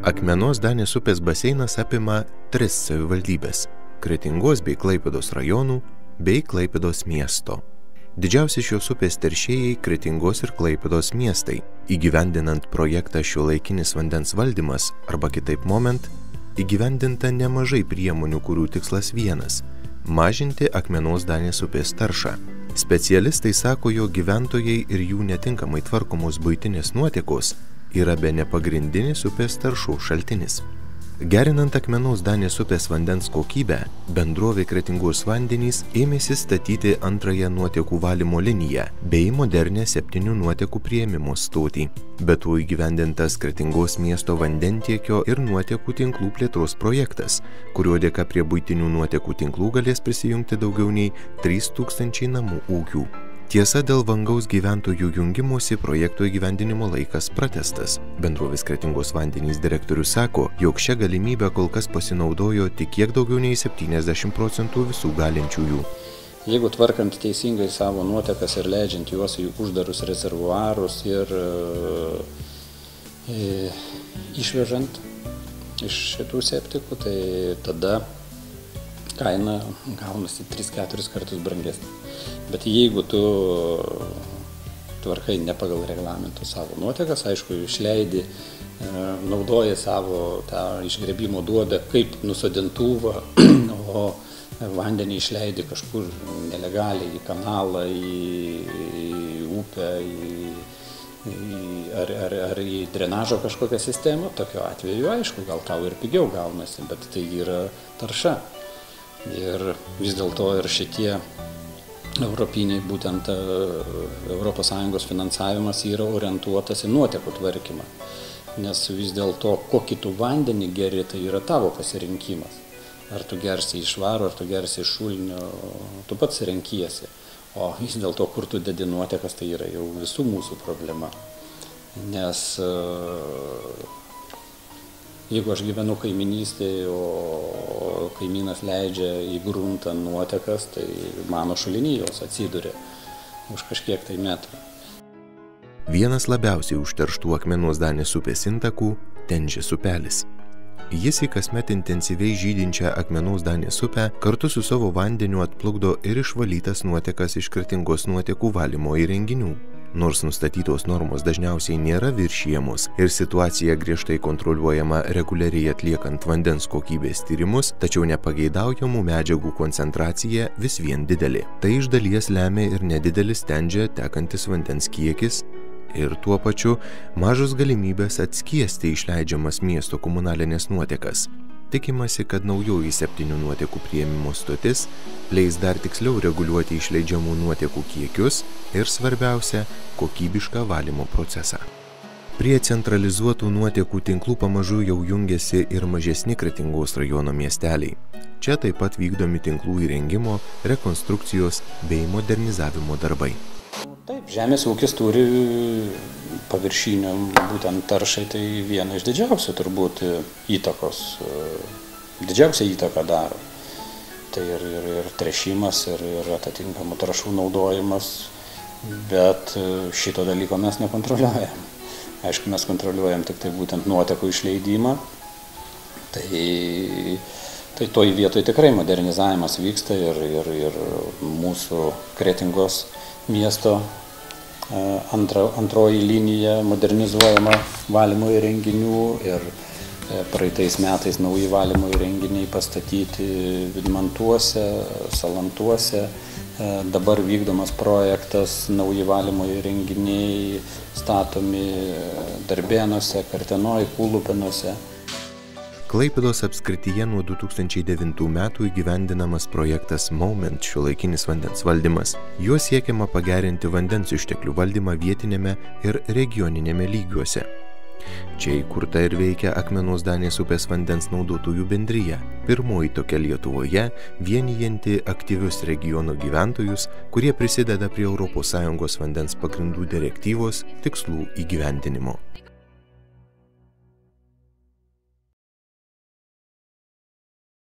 Akmenos Danės upės baseinas apima 3 savivaldybės – Kretingos bei Klaipėdos rajonų bei Klaipėdos miesto. Didžiausi šios upės teršėjai Kretingos ir Klaipėdos miestai. Įgyvendinant projektą Šiuolaikinis vandens valdymas arba kitaip Moment, įgyvendinta nemažai priemonių, kurių tikslas vienas – mažinti Akmenos Danės upės taršą. Specialistai sako, jog gyventojai ir jų netinkamai tvarkomos buitinės nuotekos yra bene pagrindinis upės taršų šaltinis. Gerinant Akmenos Danės upės vandens kokybę, bendrovė Kretingos vandenys ėmėsi statyti antrąją nuotekų valymo liniją bei modernę 7 nuotekų priėmimo stotį. Be to įgyvendintas Kretingos miesto vandentiekio ir nuotekų tinklų plėtros projektas, kurio dėka prie buitinių nuotekų tinklų galės prisijungti daugiau nei 3000 namų ūkių. Tiesa, dėl vangaus gyventojų jungimosi projekto įgyvendinimo laikas pratęstas. Bendrovės Kretingos vandenys direktorius sako, jog šią galimybę kol kas pasinaudojo tik kiek daugiau nei 70% visų galinčiųjų. Jeigu tvarkant teisingai savo nuotekas ir leidžiant juos į uždarus rezervuarus ir išvežant iš šitų septikų, tai tada kaina gaunasi 3-4 kartus brangesnė. Bet jeigu tu tvarkai ne pagal reglamentus savo nuotekas, aišku, išleidi, naudoji savo tą išgrebimo duobę kaip nusodintuvą, o vandenį išleidi kažkur nelegaliai į kanalą, į upę, ar į drenažo kažkokią sistemą, tokiu atveju, aišku, gal tau ir pigiau gaunasi, bet tai yra tarša. Ir vis dėlto ir šitie europiniai, būtent ES finansavimas yra orientuotas į nuotekų tvarkymą, nes vis dėlto kokį tu vandenį geri, tai yra tavo pasirinkimas. Ar tu gersi iš švaro, ar tu gersi iš šulinio, tu pats renkiesi. O vis dėlto, kur tu dedi nuotekas, tai yra jau visų mūsų problema. Nes jeigu aš gyvenu kaiminystėje, o kaimynas leidžia į gruntą nuotekas, tai mano šulinijos atsiduria už kažkiek tai metrų. Vienas labiausiai užterštų Akmenos Danės upės intakų – Tenžės upelis. Jis į kasmet intensyviai žydinčią Akmenos Danės upę kartu su savo vandeniu atplukdo ir išvalytas nuotekas iš Kretingos nuotekų valymo įrenginių. Nors nustatytos normos dažniausiai nėra viršijamos ir situacija griežtai kontroliuojama reguliariai atliekant vandens kokybės tyrimus, tačiau nepageidaujamų medžiagų koncentracija vis vien didelė. Tai iš dalies lemia ir nedidelis Tenže tekantis vandens kiekis ir tuo pačiu mažos galimybės atskiesti išleidžiamas miesto komunalinės nuotekas. Tikimasi, kad naujoji 7 nuotekų priėmimo stotis leis dar tiksliau reguliuoti išleidžiamų nuotekų kiekius ir, svarbiausia, kokybišką valymo procesą. Prie centralizuotų nuotekų tinklų pamažu jau jungiasi ir mažesni Kretingos rajono miesteliai. Čia taip pat vykdomi tinklų įrengimo, rekonstrukcijos bei modernizavimo darbai. Taip, žemės ūkis turi paviršinio būtent taršai, tai viena iš didžiausių turbūt įtakos, didžiausią įtaką daro. Tai ir tręšimas, ir atitinkamų trąšų naudojimas, bet šito dalyko mes nekontroliuojam. Aišku, mes kontroliuojam tik tai būtent nuotekų išleidimą, tai toj vietoj tikrai modernizavimas vyksta ir mūsų Kretingos miesto antroji linija modernizuojama valymo įrenginių ir praeitais metais nauji valymo įrenginiai pastatyti Vidmantuose, Salantuose. Dabar vykdomas projektas, nauji valymo įrenginiai statomi Darbėnuose, Kartenoj, Kulupinuose. Klaipėdos apskrityje nuo 2009 metų įgyvendinamas projektas Moment šiuolaikinis vandens valdymas. Juo siekiama pagerinti vandens išteklių valdymą vietinėme ir regioninėme lygiuose. Čia įkurta ir veikia Akmenos Danės upės vandens naudotojų bendrija, pirmoji tokia Lietuvoje, vienijanti aktyvius regiono gyventojus, kurie prisideda prie ES vandens pagrindų direktyvos tikslų įgyvendinimo.